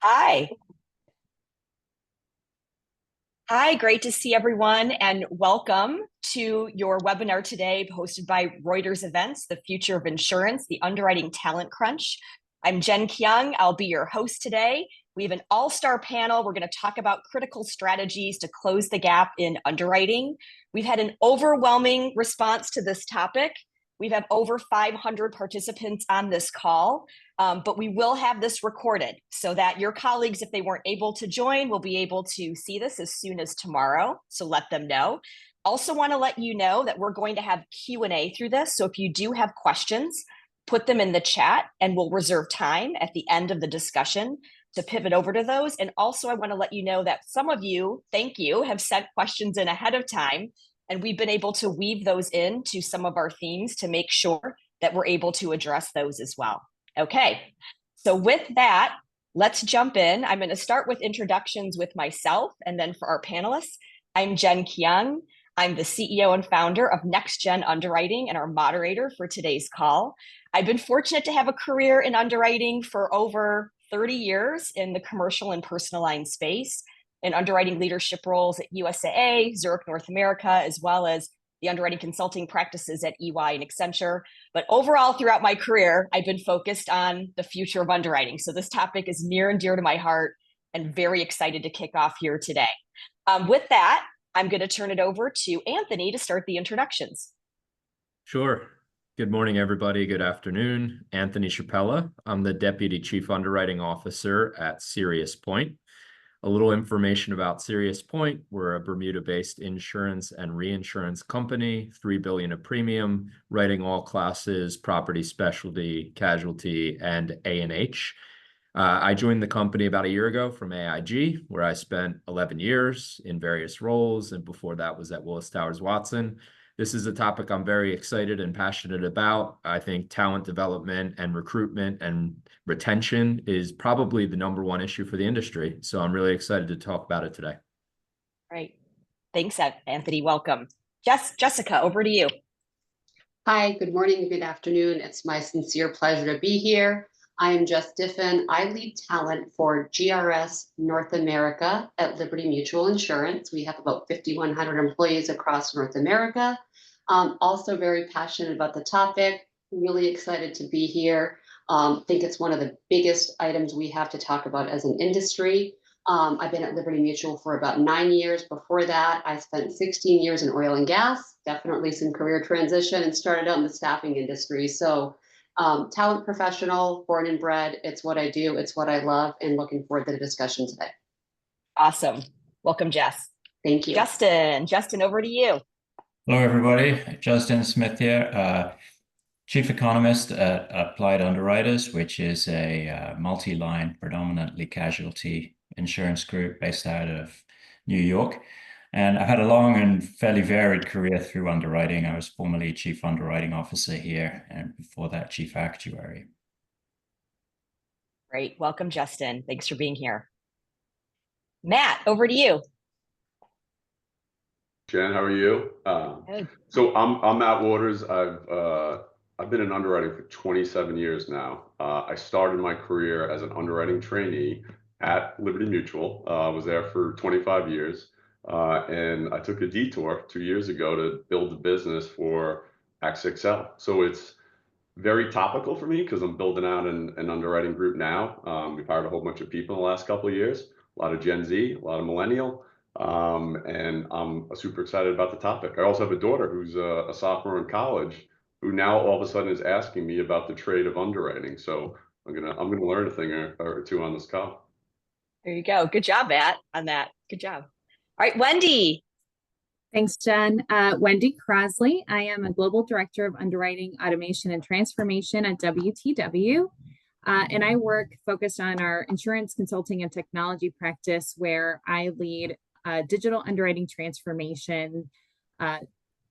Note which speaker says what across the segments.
Speaker 1: Hi. Hi, great to see everyone and welcome to your webinar today hosted by Reuters Events, The Future of Insurance, the Underwriting Talent Crunch. I'm Jen Kyung. I'll be your host today. We have an all-star panel. We're going to talk about critical strategies to close the gap in underwriting. We've had an overwhelming response to this topic. We've had over 500 participants on this call. But we will have this recorded so that your colleagues, if they weren't able to join, will be able to see this as soon as tomorrow. So let them know. Also want to let you know that we're going to have Q&A through this. So if you do have questions, put them in the chat and we'll reserve time at the end of the discussion to pivot over to those. And also I want to let you know that some of you, thank you, have sent questions in ahead of time. And we've been able to weave those into some of our themes to make sure that we're able to address those as well. Okay, so with that, let's jump in. I'm going to start with introductions with myself, and then for our panelists, I'm Jen Kyung. I'm the CEO and founder of Next Gen Underwriting and our moderator for today's call. I've been fortunate to have a career in underwriting for over 30 years in the commercial and personal line space, in underwriting leadership roles at USAA, Zurich North America, as well as the underwriting consulting practices at EY and Accenture. But overall, throughout my career, I've been focused on the future of underwriting. So this topic is near and dear to my heart and very excited to kick off here today. With that, I'm going to turn it over to Anthony to start the introductions.
Speaker 2: Sure. Good morning, everybody. Good afternoon. Anthony Chapella. I'm the Deputy Chief Underwriting Officer at SiriusPoint. A little information about SiriusPoint. We're a Bermuda-based insurance and reinsurance company, $3 billion of premium, writing all classes, property, specialty, casualty, and A&H. I joined the company about a year ago from AIG, where I spent 11 years in various roles, and before that was at Willis Towers Watson. This is a topic I'm very excited and passionate about. I think talent development and recruitment and retention is probably the number one issue for the industry. So I'm really excited to talk about it today.
Speaker 1: Right. Thanks, Anthony. Welcome. Jessica, over to you.
Speaker 3: Hi, good morning, good afternoon. It's my sincere pleasure to be here. I am Jess Diffin. I lead talent for GRS North America at Liberty Mutual Insurance. We have about 5,100 employees across North America. Also very passionate about the topic, really excited to be here. Think it's one of the biggest items we have to talk about as an industry. I've been at Liberty Mutual for about 9 years. Before that, I spent 16 years in oil and gas, definitely some career transition, and started out in the staffing industry. So talent professional, born and bred, it's what I do, it's what I love, and looking forward to the discussion today.
Speaker 1: Awesome. Welcome, Jess.
Speaker 3: Thank you.
Speaker 1: Justin, over to you.
Speaker 4: Hello, everybody. Justin Smith here, Chief Economist at Applied Underwriters, which is a multi-line, predominantly casualty insurance group based out of New York. And I've had a long and fairly varied career through underwriting. I was formerly Chief Underwriting Officer here, and before that, Chief Actuary.
Speaker 1: Great. Welcome, Justin. Thanks for being here. Matt, over to you.
Speaker 5: Jen, how are you? So I'm Matt Waters. I've been in underwriting for 27 years now. I started my career as an underwriting trainee at Liberty Mutual. I was there for 25 years. And I took a detour 2 years ago to build a business for XXL. So it's very topical for me because I'm building out an underwriting group now. We've hired a whole bunch of people in the last couple of years, a lot of Gen Z, a lot of millennial. And I'm super excited about the topic. I also have a daughter who's a sophomore in college who now all of a sudden is asking me about the trade of underwriting. So I'm gonna learn a thing or two on this call.
Speaker 1: There you go. Good job, Matt, on that. Good job. All right, Wendy.
Speaker 6: Thanks, Jen. Wendy Crosley. I am a Global Director of Underwriting, Automation, and Transformation at WTW. And I work focused on our insurance consulting and technology practice, where I lead digital underwriting transformation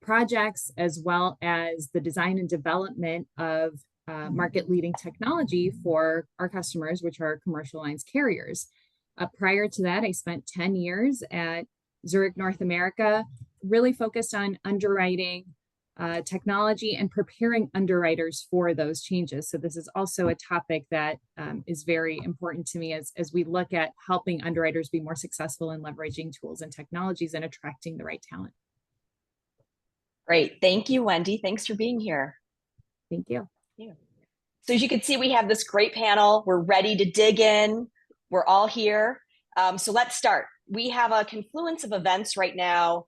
Speaker 6: projects, as well as the design and development of market-leading technology for our customers, which are commercial lines carriers. Prior to that, I spent 10 years at Zurich North America, really focused on underwriting technology and preparing underwriters for those changes. So this is also a topic that is very important to me as we look at helping underwriters be more successful in leveraging tools and technologies and attracting the right talent.
Speaker 1: Great. Thank you, Wendy. Thanks for being here.
Speaker 6: Thank you.
Speaker 1: Yeah. So as you can see, we have this great panel. We're ready to dig in. We're all here. So let's start. We have a confluence of events right now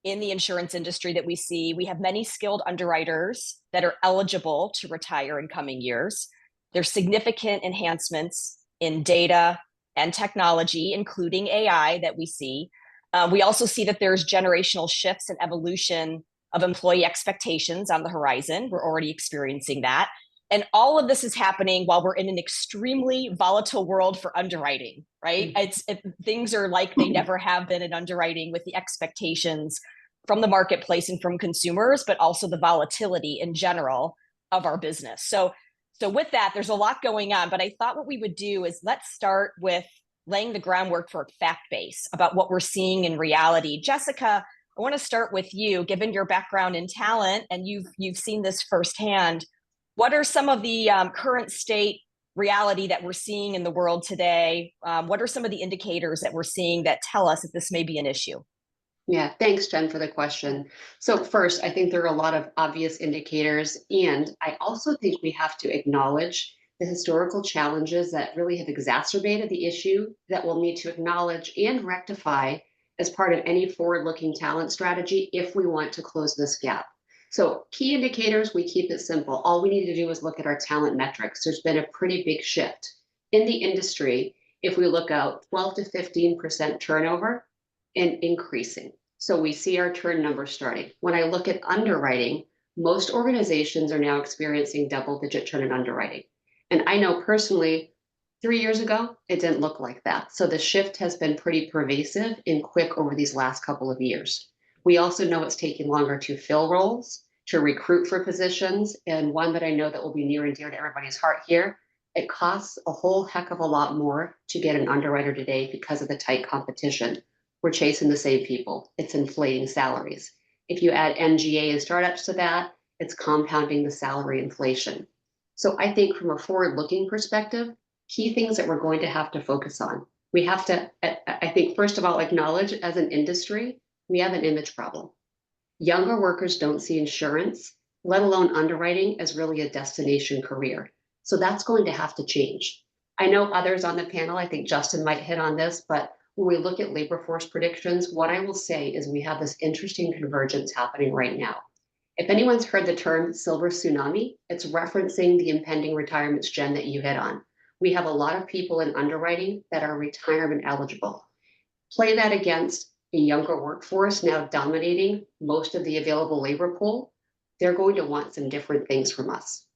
Speaker 1: in the insurance industry that we see. We have many skilled underwriters that are eligible to retire in coming years. There's significant enhancements in data and technology, including AI, that we see. We also see that there's generational shifts and evolution of employee expectations on the horizon. We're already experiencing that. And all of this is happening while we're in an extremely volatile world for underwriting, right? Things are like they never have been in underwriting, with the expectations from the marketplace and from consumers, but also the volatility in general of our business. So with that, there's a lot going on, but I thought what we would do is let's start with laying the groundwork for a fact base about what we're seeing in reality. Jessica, I want to start with you, given your background in talent, and you've seen this firsthand. What are some of the current state reality that we're seeing in the world today? What are some of the indicators that we're seeing that tell us that this may be an issue?
Speaker 3: Yeah, thanks, Jen, for the question. So first, I think there are a lot of obvious indicators, and I also think we have to acknowledge the historical challenges that really have exacerbated the issue that we'll need to acknowledge and rectify as part of any forward-looking talent strategy if we want to close this gap. So key indicators, we keep it simple. All we need to do is look at our talent metrics. There's been a pretty big shift in the industry. If we look out 12 to 15% turnover and increasing. So we see our turn numbers starting. When I look at underwriting, most organizations are now experiencing double-digit turn in underwriting. And I know personally, 3 years ago, it didn't look like that. So the shift has been pretty pervasive and quick over these last couple of years. We also know it's taking longer to fill roles, to recruit for positions, and one that I know that will be near and dear to everybody's heart here, it costs a whole heck of a lot more to get an underwriter today because of the tight competition. We're chasing the same people. It's inflating salaries. If you add MGA and startups to that, it's compounding the salary inflation. So I think from a forward-looking perspective, key things that we're going to have to focus on. We have to, I think, first of all, acknowledge as an industry, we have an image problem. Younger workers don't see insurance, let alone underwriting, as really a destination career. So that's going to have to change. I know others on the panel, I think Justin might hit on this, but when we look at labor force predictions, what I will say is we have this interesting convergence happening right now. If anyone's heard the term silver tsunami, it's referencing the impending retirements, Jen, that you hit on. We have a lot of people in underwriting that are retirement eligible. Play that against a younger workforce now dominating most of the available labor pool. They're going to want some different things from us.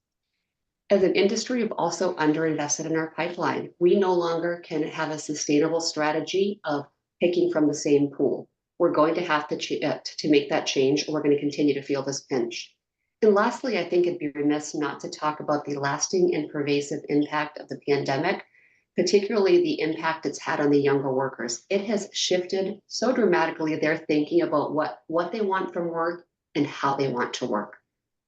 Speaker 3: As an industry, we've also underinvested in our pipeline. We no longer can have a sustainable strategy of picking from the same pool. We're going to have to make that change, or we're going to continue to feel this pinch. And lastly, I think it'd be remiss not to talk about the lasting and pervasive impact of the pandemic, particularly the impact it's had on the younger workers. It has shifted so dramatically their thinking about what they want from work and how they want to work.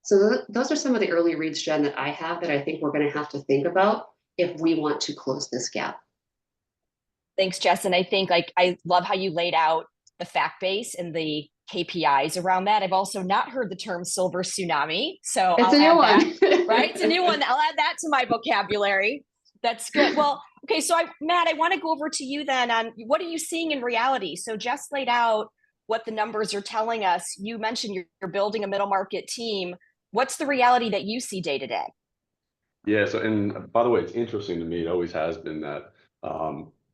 Speaker 3: So those are some of the early reads, Jen, that I have that I think we're going to have to think about if we want to close this gap.
Speaker 1: Thanks, Jess. And I think I love how you laid out the fact base and the KPIs around that. I've also not heard the term silver tsunami. So
Speaker 3: it's
Speaker 1: I'll
Speaker 3: a new
Speaker 1: add
Speaker 3: one.
Speaker 1: That, right? It's a new one. I'll add that to my vocabulary. That's good. Well, okay. So Matt, I want to go over to you then on what are you seeing in reality? So Jess laid out what the numbers are telling us. You mentioned you're building a middle market team. What's the reality that you see day to day?
Speaker 5: Yeah. So, and by the way, it's interesting to me. It always has been that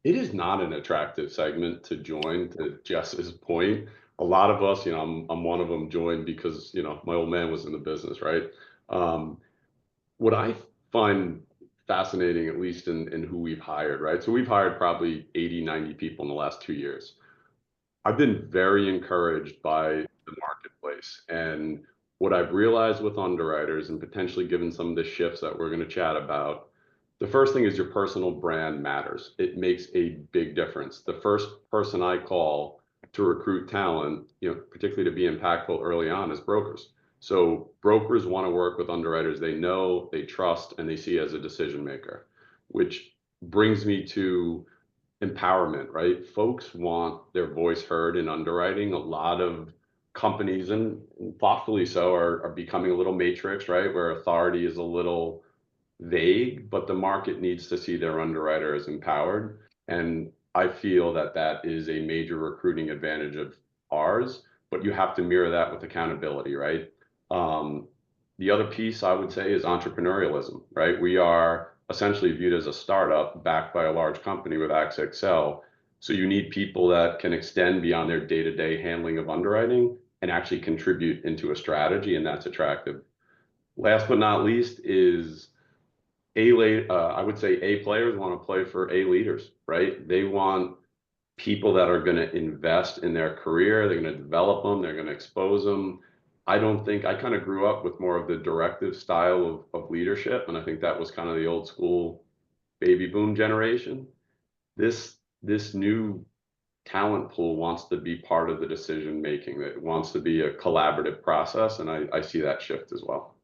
Speaker 5: it is not an attractive segment to join. To Jess's point, a lot of us, I'm one of them, joined because my old man was in the business, right? What I find fascinating, at least in who we've hired, right? So we've hired probably 80, 90 people in the last 2 years. I've been very encouraged by the marketplace, and what I've realized with underwriters, and potentially given some of the shifts that we're going to chat about, the first thing is your personal brand matters. It makes a big difference. The first person I call to recruit talent, particularly to be impactful early on, is brokers. So brokers want to work with underwriters they know, they trust, and they see as a decision maker, which brings me to empowerment, right? Folks want their voice heard in underwriting. A lot of companies, and thoughtfully so, are becoming a little matrix, right? Where authority is a little vague, but the market needs to see their underwriter as empowered. And I feel that that is a major recruiting advantage of ours, but you have to mirror that with accountability, right? The other piece I would say is entrepreneurialism, right? We are essentially viewed as a startup backed by a large company with AXA. So you need people that can extend beyond their day-to-day handling of underwriting and actually contribute into a strategy, and that's attractive. Last but not least is I would say A players want to play for A leaders, right? They want people that are going to invest in their career. They're going to develop them. They're going to expose them. I don't think I kind of grew up with more of the directive style of leadership. And I think that was kind of the old school baby boom generation. This new talent pool wants to be part of the decision making. It wants to be a collaborative process. And I see that shift as well.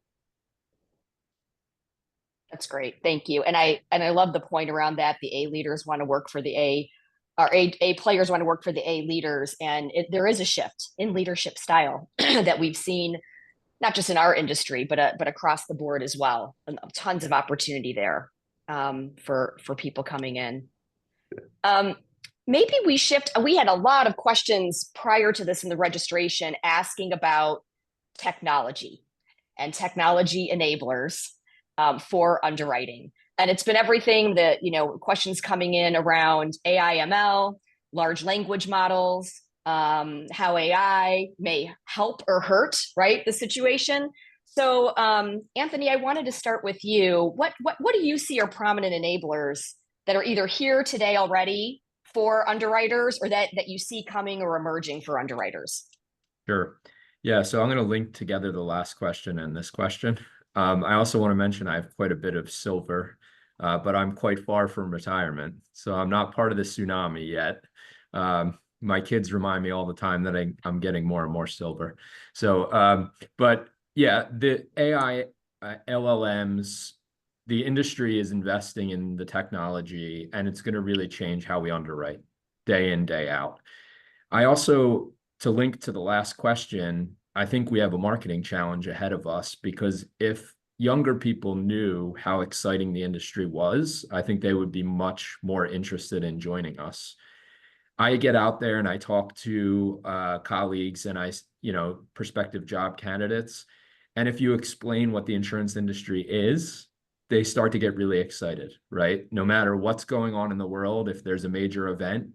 Speaker 1: That's great. Thank you. And I love the point around that. The A leaders want to work for the A players want to work for the A leaders. And there is a shift in leadership style that we've seen, not just in our industry, but across the board as well. And tons of opportunity there for people coming in. Maybe we shift. We had a lot of questions prior to this in the registration asking about technology and technology enablers for underwriting. And it's been everything that, questions coming in around AI, ML, large language models, how AI may help or hurt, right, the situation. So, Anthony, I wanted to start with you. What do you see are prominent enablers that are either here today already for underwriters or that you see coming or emerging for underwriters?
Speaker 2: Sure. Yeah, so I'm going to link together the last question and this question. I also want to mention I have quite a bit of silver, but I'm quite far from retirement. So I'm not part of the tsunami yet. My kids remind me all the time that I'm getting more and more silver. So, but yeah, the AI, LLMs, the industry is investing in the technology, and it's going to really change how we underwrite day in, day out. I also, to link to the last question, I think we have a marketing challenge ahead of us, because if younger people knew how exciting the industry was, I think they would be much more interested in joining us. I get out there and I talk to colleagues and prospective job candidates. And if you explain what the insurance industry is, they start to get really excited, right? No matter what's going on in the world, if there's a major event,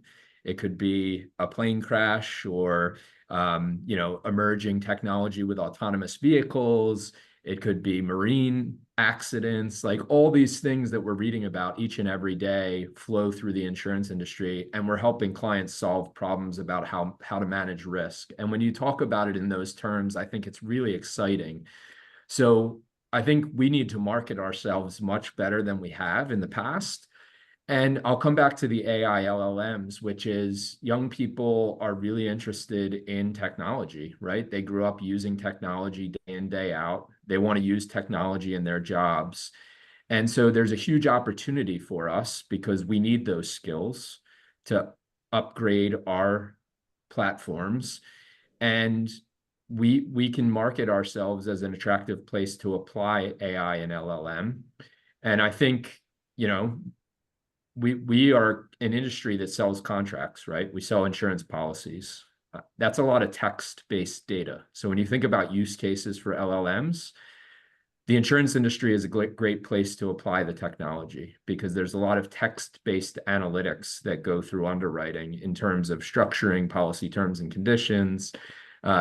Speaker 2: it could be a plane crash or emerging technology with autonomous vehicles. It could be marine accidents, like all these things that we're reading about each and every day flow through the insurance industry, and we're helping clients solve problems about how to manage risk. And when you talk about it in those terms, I think it's really exciting. So I think we need to market ourselves much better than we have in the past. And I'll come back to the AI LLMs, which is young people are really interested in technology, right? They grew up using technology day in, day out. They want to use technology in their jobs. And so there's a huge opportunity for us because we need those skills to upgrade our platforms. And we can market ourselves as an attractive place to apply AI and LLM. And I think, we are an industry that sells contracts, right? We sell insurance policies. That's a lot of text-based data. So when you think about use cases for LLMs, the insurance industry is a great place to apply the technology because there's a lot of text-based analytics that go through underwriting in terms of structuring policy terms and conditions,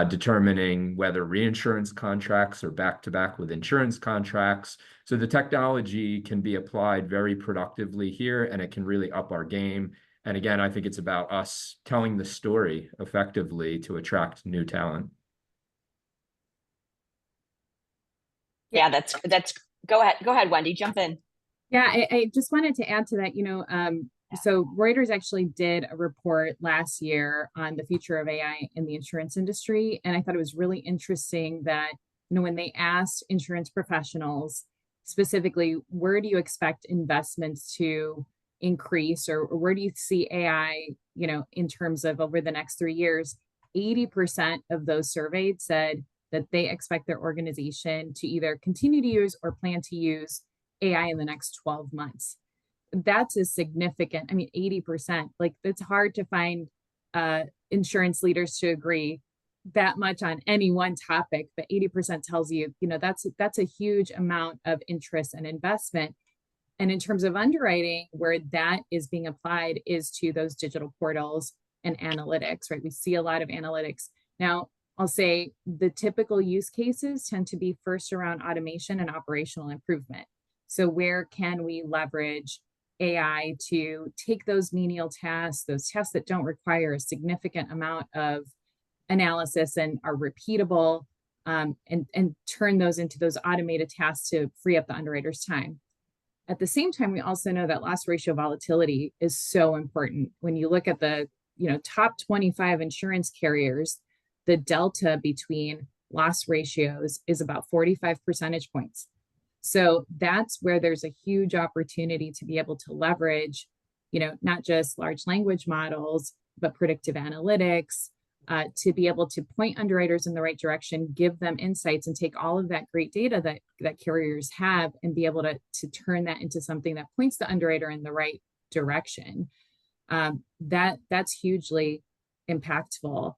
Speaker 2: determining whether reinsurance contracts are back-to-back with insurance contracts. So the technology can be applied very productively here, and it can really up our game. And again, I think it's about us telling the story effectively to attract new talent.
Speaker 1: Yeah, that's go ahead, Wendy, jump in.
Speaker 6: Yeah, I just wanted to add to that, so Reuters actually did a report last year on the future of AI in the insurance industry. And I thought it was really interesting that, when they asked insurance professionals specifically, where do you expect investments to increase, or where do you see AI, in terms of over the next 3 years, 80% of those surveyed said that they expect their organization to either continue to use or plan to use AI in the next 12 months. That's a significant, 80%, like it's hard to find insurance leaders to agree that much on any one topic, but 80% tells you, that's a huge amount of interest and investment. And in terms of underwriting, where that is being applied is to those digital portals and analytics, right? We see a lot of analytics. Now, I'll say the typical use cases tend to be first around automation and operational improvement. So where can we leverage AI to take those menial tasks, those tasks that don't require a significant amount of analysis and are repeatable, and turn those into those automated tasks to free up the underwriter's time. At the same time, we also know that loss ratio volatility is so important. When you look at the top 25 insurance carriers, the delta between loss ratios is about 45 percentage points. So that's where there's a huge opportunity to be able to leverage, not just large language models, but predictive analytics, to be able to point underwriters in the right direction, give them insights, and take all of that great data that carriers have and be able to turn that into something that points the underwriter in the right direction. That's hugely impactful.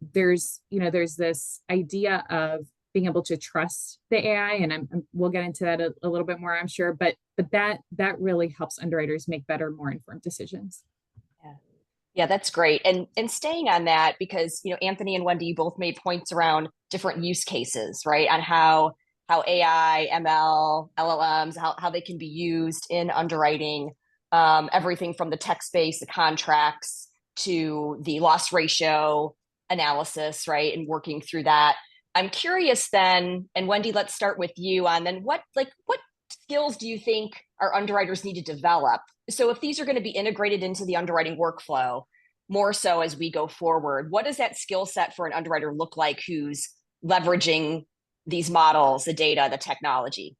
Speaker 6: There's this idea of being able to trust the AI, and we'll get into that a little bit more, I'm sure, but that really helps underwriters make better, more informed decisions.
Speaker 1: Yeah, that's great. And staying on that, because Anthony and Wendy, you both made points around different use cases, right? On how AI, ML, LLMs, how they can be used in underwriting, everything from the text-based, the contracts, to the loss ratio analysis, right? And working through that. I'm curious then, and Wendy, let's start with you on then what skills do you think our underwriters need to develop? So if these are going to be integrated into the underwriting workflow, more so as we go forward, what does that skill set for an underwriter look like who's leveraging these models, the data, the technology?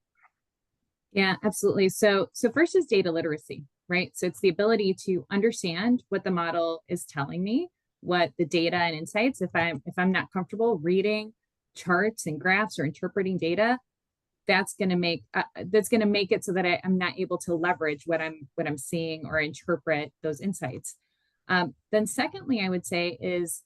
Speaker 6: Yeah, absolutely. So first is data literacy, right? So it's the ability to understand what the model is telling me, what the data and insights, if I'm not comfortable reading charts and graphs or interpreting data, that's going to make it so that I'm not able to leverage what I'm seeing or interpret those insights. Then secondly, I would say is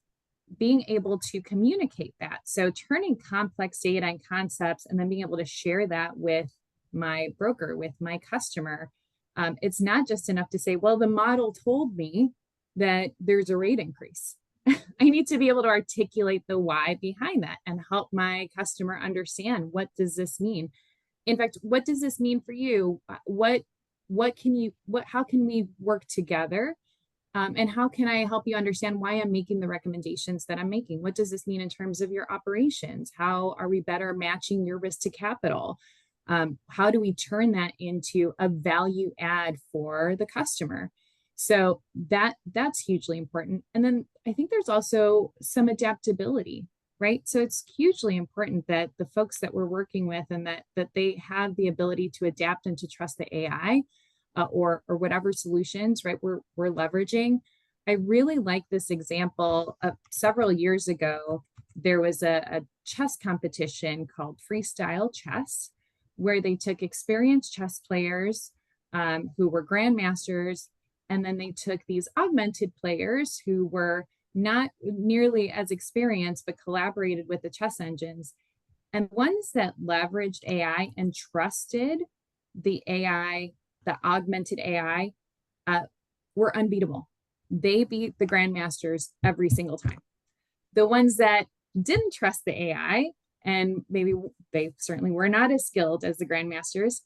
Speaker 6: being able to communicate that. So turning complex data and concepts and then being able to share that with my broker, with my customer. It's not just enough to say, well, the model told me that there's a rate increase. I need to be able to articulate the why behind that and help my customer understand, what does this mean? In fact, what does this mean for you? How can we work together? And how can I help you understand why I'm making the recommendations that I'm making? What does this mean in terms of your operations? How are we better matching your risk to capital? How do we turn that into a value add for the customer? So that's hugely important. And then I think there's also some adaptability, right? So it's hugely important that the folks that we're working with and that they have the ability to adapt and to trust the AI or whatever solutions, right, we're leveraging. I really like this example of several years ago. There was a chess competition called Freestyle Chess, where they took experienced chess players who were grandmasters, and then they took these augmented players who were not nearly as experienced, but collaborated with the chess engines. And ones that leveraged AI and trusted the AI, the augmented AI, were unbeatable. They beat the grandmasters every single time. The ones that didn't trust the AI, and maybe they certainly were not as skilled as the grandmasters,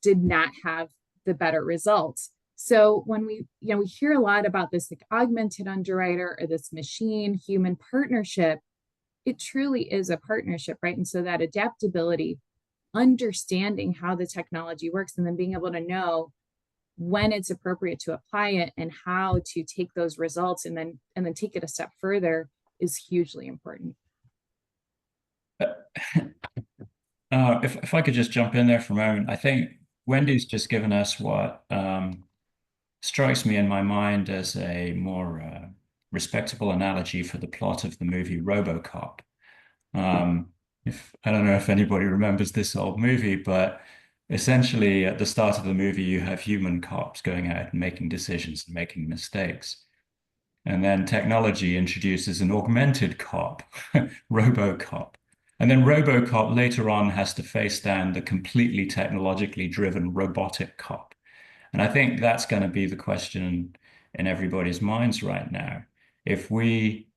Speaker 6: did not have the better results. So when we hear a lot about this like augmented underwriter or this machine human partnership, it truly is a partnership, right? And so that adaptability, understanding how the technology works, and then being able to know when it's appropriate to apply it and how to take those results and then take it a step further is hugely important.
Speaker 4: If I could just jump in there for a moment, I think Wendy's just given us what strikes me in my mind as a more respectable analogy for the plot of the movie RoboCop. If I don't know if anybody remembers this old movie, but essentially at the start of the movie, you have human cops going out and making decisions and making mistakes. And then technology introduces an augmented cop, RoboCop. And then RoboCop later on has to face down the completely technologically driven robotic cop. And I think that's going to be the question in everybody's minds right now. If we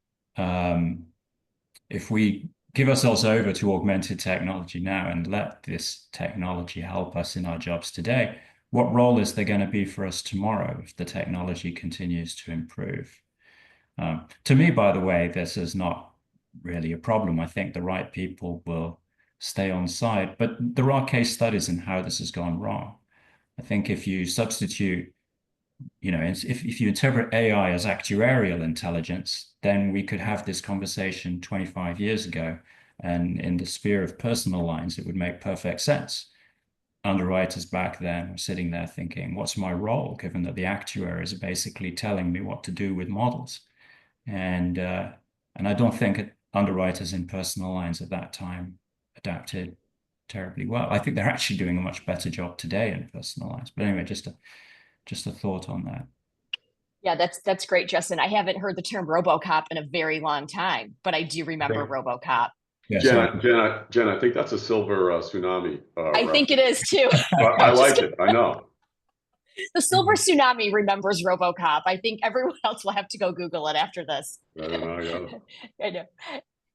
Speaker 4: give ourselves over to augmented technology now and let this technology help us in our jobs today, what role is there going to be for us tomorrow if the technology continues to improve? To me, by the way, this is not really a problem. I think the right people will stay on side, but there are case studies in how this has gone wrong. I think if you substitute, if you interpret AI as actuarial intelligence, then we could have this conversation 25 years ago. And in the sphere of personal lines, it would make perfect sense. Underwriters back then were sitting there thinking, what's my role, given that the actuaries are basically telling me what to do with models? And I don't think underwriters in personal lines at that time adapted terribly well. I think they're actually doing a much better job today in personal lines. But anyway, just a thought on that.
Speaker 1: Yeah, that's great, Justin. I haven't heard the term RoboCop in a very long time, but I do remember RoboCop.
Speaker 4: Yeah,
Speaker 5: Jen, I think that's a silver tsunami.
Speaker 1: I think it is too.
Speaker 5: But I like it. I know.
Speaker 1: The silver tsunami remembers RoboCop. I think everyone else will have to go Google it after this.
Speaker 5: I don't know.
Speaker 1: I know.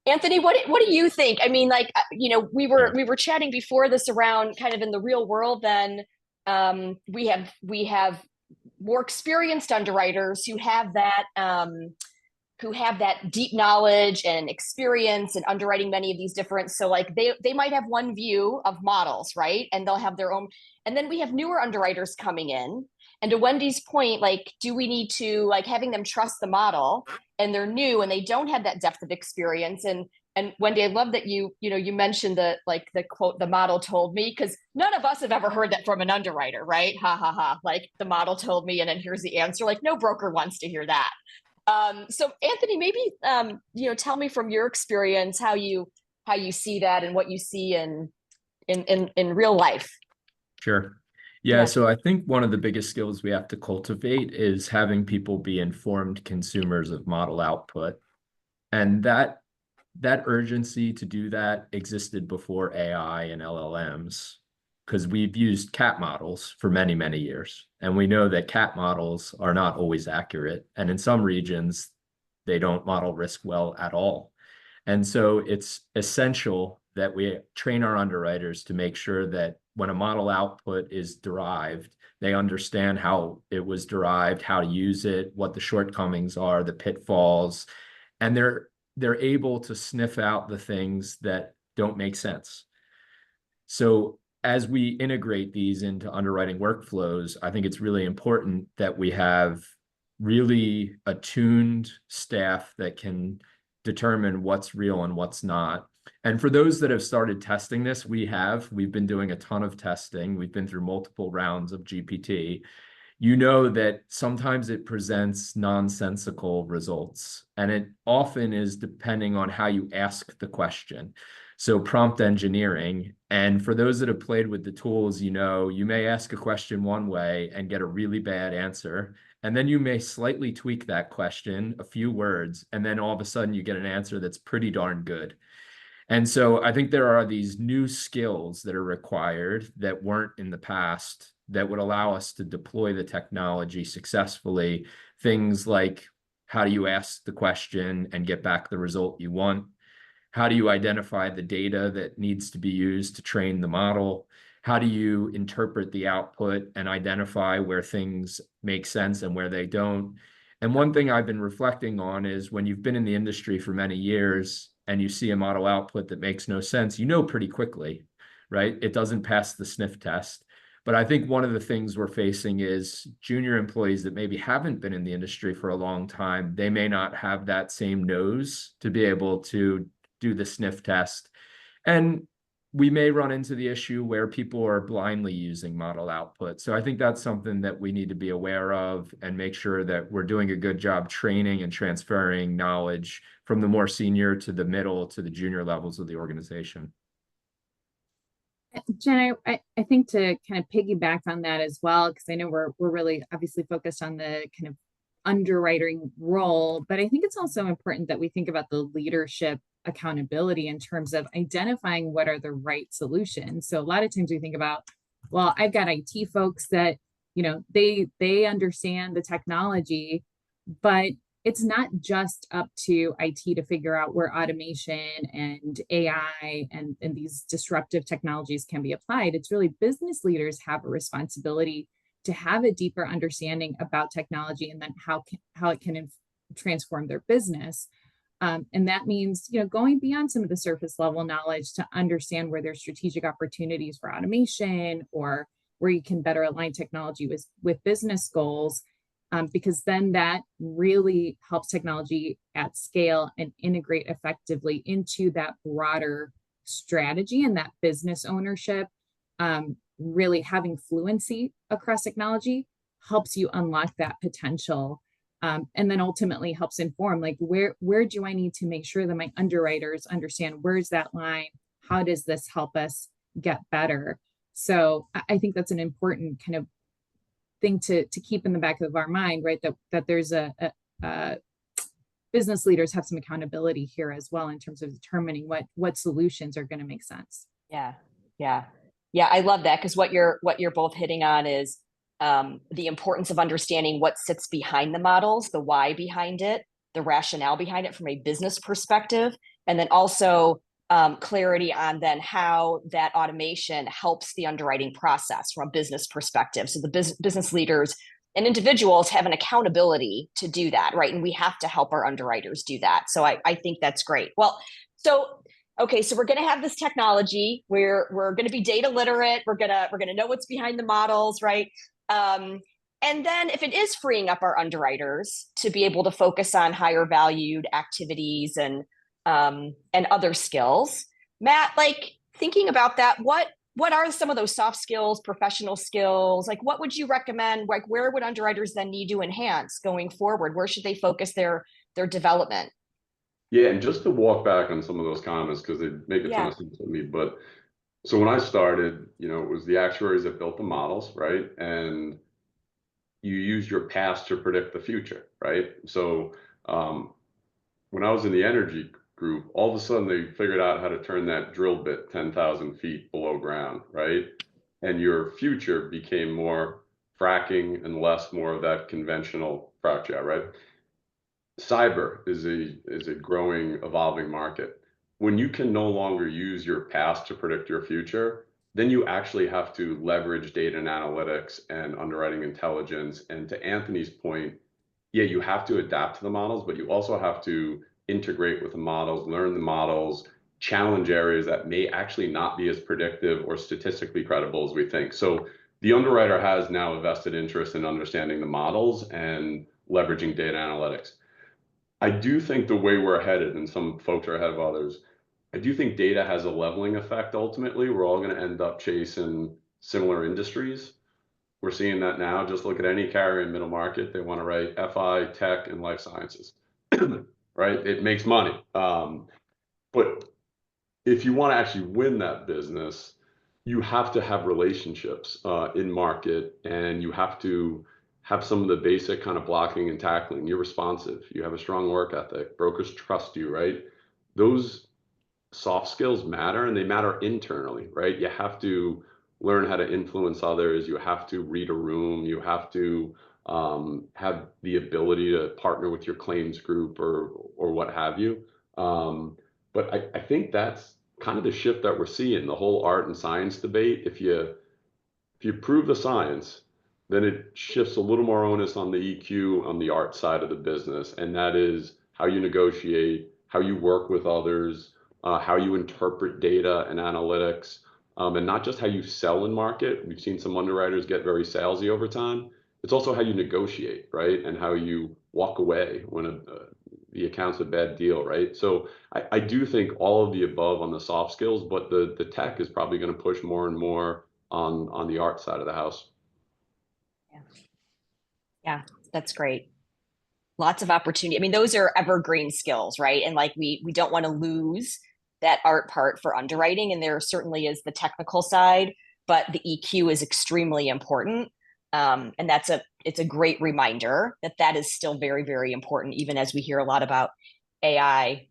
Speaker 1: Anthony, what do you think? I mean, like, we were chatting before this around kind of in the real world. Then we have more experienced underwriters who have that deep knowledge and experience in underwriting many of these different, so like they might have one view of models, right? And they'll have their own. And then we have newer underwriters coming in. And to Wendy's point, like, do we need to, like, having them trust the model, and they're new and they don't have that depth of experience? And Wendy, I love that you mentioned the quote, the model told me, because none of us have ever heard that from an underwriter, right? Ha ha ha. Like, the model told me, and then here's the answer. Like, no broker wants to hear that. So Anthony, maybe tell me from your experience how you see that and what you see in real life.
Speaker 2: Sure. Yeah, so I think one of the biggest skills we have to cultivate is having people be informed consumers of model output. And that urgency to do that existed before AI and LLMs, because we've used CAT models for many, many years. And we know that CAT models are not always accurate. And in some regions, they don't model risk well at all. And so it's essential that we train our underwriters to make sure that when a model output is derived, they understand how it was derived, how to use it, what the shortcomings are, the pitfalls, and they're able to sniff out the things that don't make sense. So as we integrate these into underwriting workflows, I think it's really important that we have really attuned staff that can determine what's real and what's not. And for those that have started testing this, we've been doing a ton of testing. We've been through multiple rounds of GPT. You know that sometimes it presents nonsensical results, and it often is depending on how you ask the question. So prompt engineering, and for those that have played with the tools, you may ask a question one way and get a really bad answer, and then you may slightly tweak that question, a few words, and then all of a sudden you get an answer that's pretty darn good. And so I think there are these new skills that are required that weren't in the past that would allow us to deploy the technology successfully. Things like, how do you ask the question and get back the result you want? How do you identify the data that needs to be used to train the model? How do you interpret the output and identify where things make sense and where they don't? And one thing I've been reflecting on is when you've been in the industry for many years and you see a model output that makes no sense, pretty quickly, right? It doesn't pass the sniff test. But I think one of the things we're facing is junior employees that maybe haven't been in the industry for a long time. They may not have that same nose to be able to do the sniff test. And we may run into the issue where people are blindly using model output. So I think that's something that we need to be aware of and make sure that we're doing a good job training and transferring knowledge from the more senior to the middle to the junior levels of the organization.
Speaker 6: Jen, I think to kind of piggyback on that as well, because I know we're really obviously focused on the kind of underwriting role, but I think it's also important that we think about the leadership accountability in terms of identifying what are the right solutions. So a lot of times we think about, well, I've got IT folks that, you know, they understand the technology, but it's not just up to IT to figure out where automation and AI and these disruptive technologies can be applied. It's really business leaders have a responsibility to have a deeper understanding about technology and then how it can transform their business. And that means, you know, going beyond some of the surface level knowledge to understand where there's strategic opportunities for automation or where you can better align technology with business goals. Because then that really helps technology at scale and integrate effectively into that broader strategy and that business ownership. Really having fluency across technology helps you unlock that potential. And then ultimately helps inform, like, where do I need to make sure that my underwriters understand where's that line? How does this help us get better? So I think that's an important kind of thing to keep in the back of our mind, right? That there's a business leaders have some accountability here as well in terms of determining what solutions are going to make sense.
Speaker 1: Yeah. I love that, because what you're both hitting on is the importance of understanding what sits behind the models, the why behind it, the rationale behind it from a business perspective, and then also clarity on then how that automation helps the underwriting process from a business perspective. So the business leaders and individuals have an accountability to do that, right? And we have to help our underwriters do that. So I think that's great. Well, okay, so we're going to have this technology. We're going to be data literate. We're going to know what's behind the models, right? And then if it is freeing up our underwriters to be able to focus on higher valued activities and other skills, Matt, like, thinking about that, what are some of those soft skills, professional skills? Like, what would you recommend? Like, where would underwriters then need to enhance going forward? Where should they focus their development?
Speaker 5: Yeah, and just to walk back on some of those comments, because they make a ton of sense to me. But so when I started, you know, it was the actuaries that built the models, right? And you use your past to predict the future, right? So when I was in the energy group, all of a sudden they figured out how to turn that drill bit 10,000 feet below ground, right? And your future became more fracking and less more of that conventional frac job, right? Cyber is a growing, evolving market. When you can no longer use your past to predict your future, then you actually have to leverage data and analytics and underwriting intelligence. And to Anthony's point, yeah, you have to adapt to the models, but you also have to integrate with the models, learn the models, challenge areas that may actually not be as predictive or statistically credible as we think. So the underwriter has now a vested interest in understanding the models and leveraging data analytics. I do think the way we're headed, and some folks are ahead of others, I do think data has a leveling effect. Ultimately, we're all going to end up chasing similar industries. We're seeing that now. Just look at any carrier in middle market. They want to write FI, tech, and life sciences, right? It makes money. But if you want to actually win that business, you have to have relationships in market, and you have to have some of the basic kind of blocking and tackling. You're responsive. You have a strong work ethic. Brokers trust you, right? Those soft skills matter, and they matter internally, right? You have to learn how to influence others. You have to read a room. You have to have the ability to partner with your claims group or what have you. But I think that's kind of the shift that we're seeing, the whole art and science debate. If you prove the science, then it shifts a little more onus on the EQ on the art side of the business, and that is how you negotiate, how you work with others, how you interpret data and analytics, and not just how you sell in market. We've seen some underwriters get very salesy over time. It's also how you negotiate, right? And how you walk away when the account's a bad deal, right? So I do think all of the above on the soft skills, but the tech is probably going to push more and more on the art side of the house.
Speaker 1: Yeah, that's great. Lots of opportunity. I mean, those are evergreen skills, right? And like we don't want to lose that art part for underwriting. And there certainly is the technical side, but the EQ is extremely important. And it's a great reminder that that is still very, very important, even as we hear a lot about AI.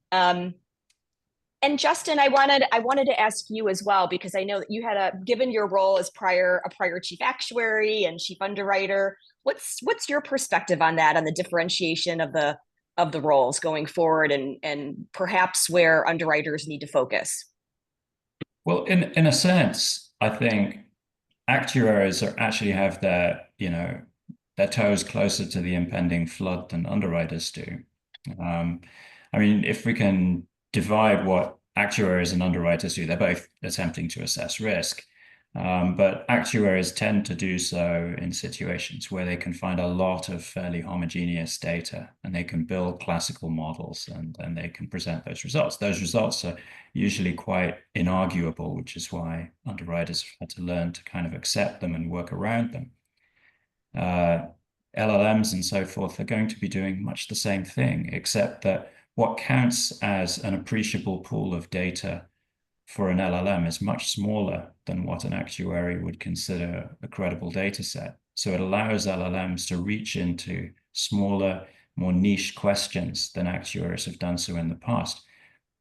Speaker 1: And Justin, I wanted to ask you as well, because I know that you had given your role as a prior chief actuary and chief underwriter. What's your perspective on that, on the differentiation of the roles going forward, and perhaps where underwriters need to focus?
Speaker 4: Well, in a sense, I think actuaries actually have their toes closer to the impending flood than underwriters do. I mean, if we can divide what actuaries and underwriters do, they're both attempting to assess risk. But actuaries tend to do so in situations where they can find a lot of fairly homogeneous data, and they can build classical models, and they can present those results. Those results are usually quite inarguable, which is why underwriters have had to learn to kind of accept them and work around them. LLMs and so forth are going to be doing much the same thing, except that what counts as an appreciable pool of data for an LLM is much smaller than what an actuary would consider a credible data set. So it allows LLMs to reach into smaller, more niche questions than actuaries have done so in the past.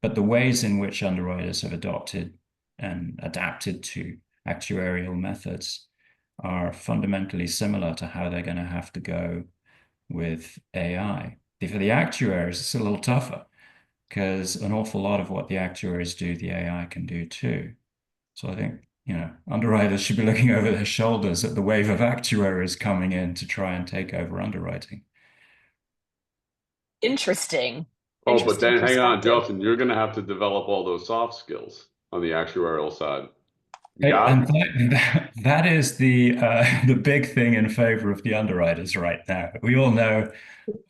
Speaker 4: But the ways in which underwriters have adopted and adapted to actuarial methods are fundamentally similar to how they're going to have to go with AI. For the actuaries, it's a little tougher, because an awful lot of what the actuaries do, the AI can do too. So I think, underwriters should be looking over their shoulders at the wave of actuaries coming in to try and take over underwriting.
Speaker 1: Interesting.
Speaker 5: Oh, but then hang on,
Speaker 1: Perspective.
Speaker 5: Justin, you're going to have to develop all those soft skills on the actuarial side.
Speaker 4: And that is the big thing in favor of the underwriters right now. We all know,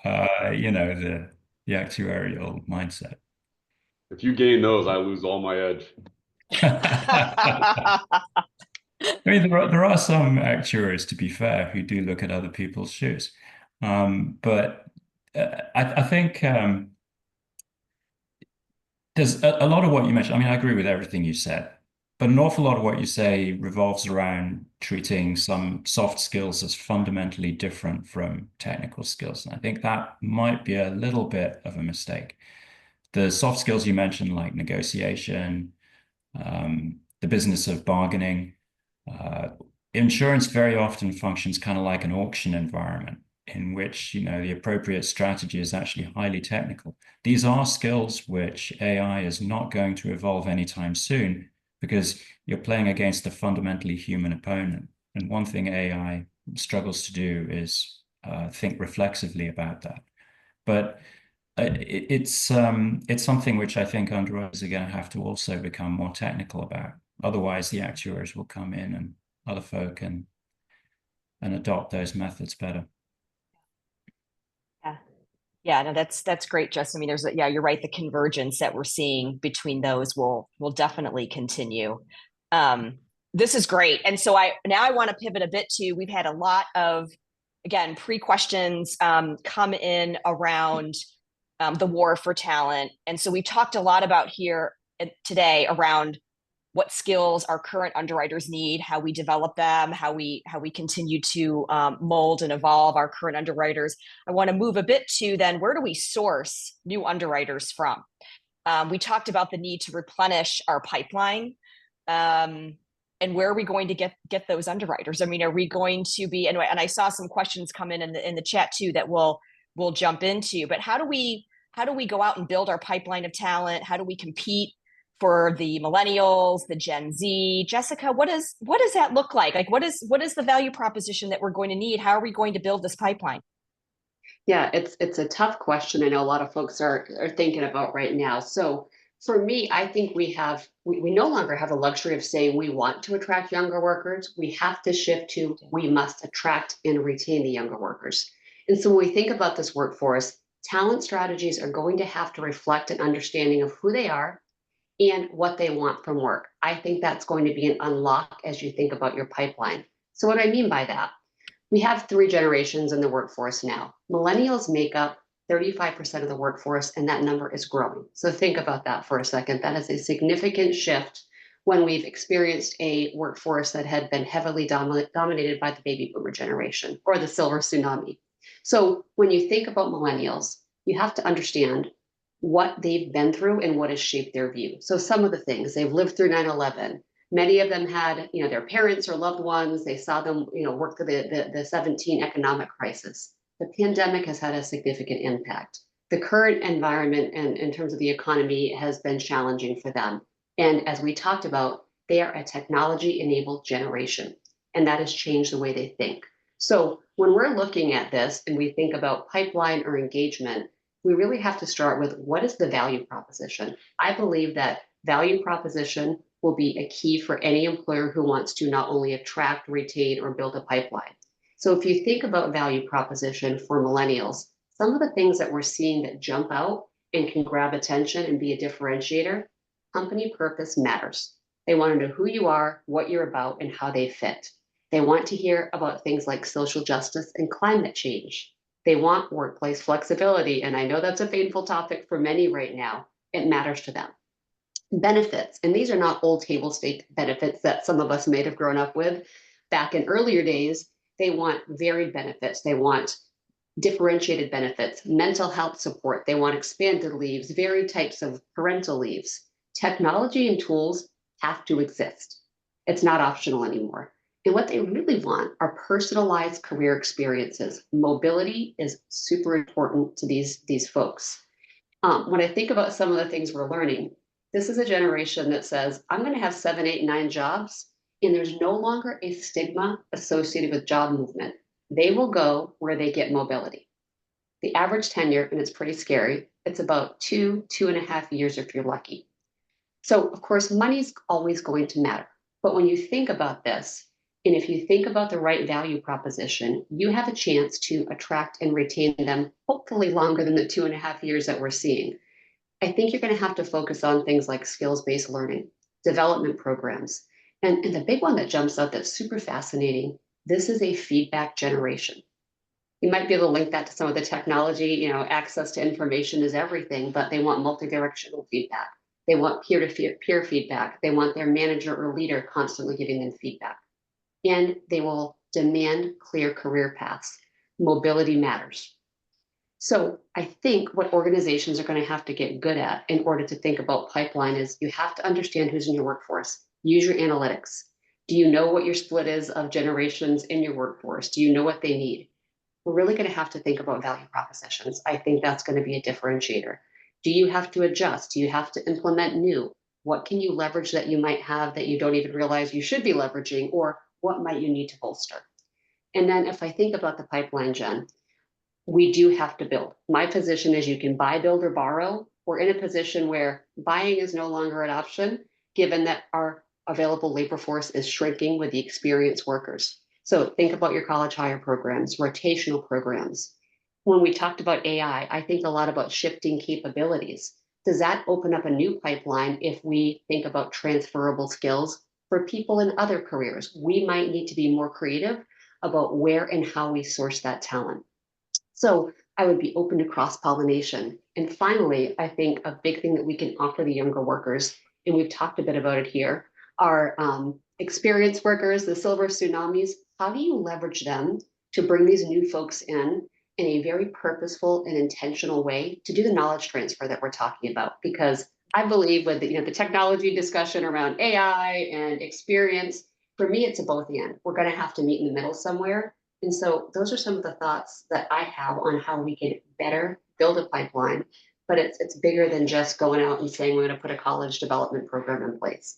Speaker 4: the actuarial mindset.
Speaker 5: If you gain those, I lose all my edge.
Speaker 4: I mean, there are some actuaries, to be fair, who do look at other people's shoes. But I think there's a lot of what you mentioned. I mean, I agree with everything you said, but an awful lot of what you say revolves around treating some soft skills as fundamentally different from technical skills. And I think that might be a little bit of a mistake. The soft skills you mentioned, like negotiation, the business of bargaining, insurance very often functions kind of like an auction environment in which, the appropriate strategy is actually highly technical. These are skills which AI is not going to evolve anytime soon, because you're playing against a fundamentally human opponent. And one thing AI struggles to do is think reflexively about that. But it's something which I think underwriters are going to have to also become more technical about. Otherwise, the actuaries will come in and other folk and adopt those methods better.
Speaker 1: Yeah, no, that's great, Justin. I mean, you're right. The convergence that we're seeing between those will definitely continue. This is great. And so I want to pivot a bit to, we've had a lot of, again, pre-questions come in around the war for talent. And so we talked a lot about here today around what skills our current underwriters need, how we develop them, how we continue to mold and evolve our current underwriters. I want to move a bit to then, where do we source new underwriters from? We talked about the need to replenish our pipeline. And where are we going to get those underwriters? I mean, are we going to be, and I saw some questions come in the chat too that we'll jump into, but how do we go out and build our pipeline of talent? How do we compete for the millennials, the Gen Z? Jessica, what does that look like? Like, what is the value proposition that we're going to need? How are we going to build this pipeline?
Speaker 3: Yeah, it's a tough question. I know a lot of folks are thinking about right now. So for me, I think we no longer have the luxury of saying we want to attract younger workers. We have to shift to we must attract and retain the younger workers. And so when we think about this workforce, talent strategies are going to have to reflect an understanding of who they are and what they want from work. I think that's going to be an unlock as you think about your pipeline. So what I mean by that, we have three generations in the workforce now. Millennials make up 35% of the workforce, and that number is growing. So think about that for a second. That is a significant shift when we've experienced a workforce that had been heavily dominated by the baby boomer generation or the silver tsunami. So when you think about millennials, you have to understand what they've been through and what has shaped their view. So some of the things they've lived through 9/11. Many of them had, their parents or loved ones. They saw them, work through the 17 economic crisis. The pandemic has had a significant impact. The current environment and in terms of the economy has been challenging for them. And as we talked about, they are a technology-enabled generation, and that has changed the way they think. So when we're looking at this and we think about pipeline or engagement, we really have to start with what is the value proposition? I believe that value proposition will be a key for any employer who wants to not only attract, retain, or build a pipeline. So if you think about value proposition for millennials, some of the things that we're seeing that jump out and can grab attention and be a differentiator, company purpose matters. They want to know who you are, what you're about, and how they fit. They want to hear about things like social justice and climate change. They want workplace flexibility, and I know that's a painful topic for many right now. It matters to them. Benefits, and these are not old table stake benefits that some of us may have grown up with back in earlier days. They want varied benefits. They want differentiated benefits, mental health support. They want expanded leaves, varied types of parental leaves. Technology and tools have to exist. It's not optional anymore. And what they really want are personalized career experiences. Mobility is super important to these folks. When I think about some of the things we're learning, this is a generation that says, I'm going to have 7, 8, 9 jobs, and there's no longer a stigma associated with job movement. They will go where they get mobility. The average tenure, and it's pretty scary, it's about 2.5 years if you're lucky. So, of course, money's always going to matter. But when you think about this, and if you think about the right value proposition, you have a chance to attract and retain them, hopefully longer than the 2.5 years that we're seeing. I think you're going to have to focus on things like skills-based learning, development programs. And the big one that jumps out that's super fascinating, this is a feedback generation. You might be able to link that to some of the technology, access to information is everything, but they want multi-directional feedback. They want peer-to-peer feedback. They want their manager or leader constantly giving them feedback. And they will demand clear career paths. Mobility matters. So I think what organizations are going to have to get good at in order to think about pipeline is you have to understand who's in your workforce. Use your analytics. Do you know what your split is of generations in your workforce? Do you know what they need? We're really going to have to think about value propositions. I think that's going to be a differentiator. Do you have to adjust? Do you have to implement new? What can you leverage that you might have that you don't even realize you should be leveraging, or what might you need to bolster? And then if I think about the pipeline, Jen, we do have to build. My position is you can buy, build, or borrow. We're in a position where buying is no longer an option, given that our available labor force is shrinking with the experienced workers. So think about your college hire programs, rotational programs. When we talked about AI, I think a lot about shifting capabilities. Does that open up a new pipeline if we think about transferable skills for people in other careers? We might need to be more creative about where and how we source that talent. So I would be open to cross-pollination. And finally, I think a big thing that we can offer the younger workers, and we've talked a bit about it here, are experienced workers, the silver tsunamis. How do you leverage them to bring these new folks in a very purposeful and intentional way to do the knowledge transfer that we're talking about? Because I believe with the technology discussion around AI and experience, for me, it's a both and. We're going to have to meet in the middle somewhere. And so those are some of the thoughts that I have on how we can better build a pipeline, but it's bigger than just going out and saying we're going to put a college development program in place.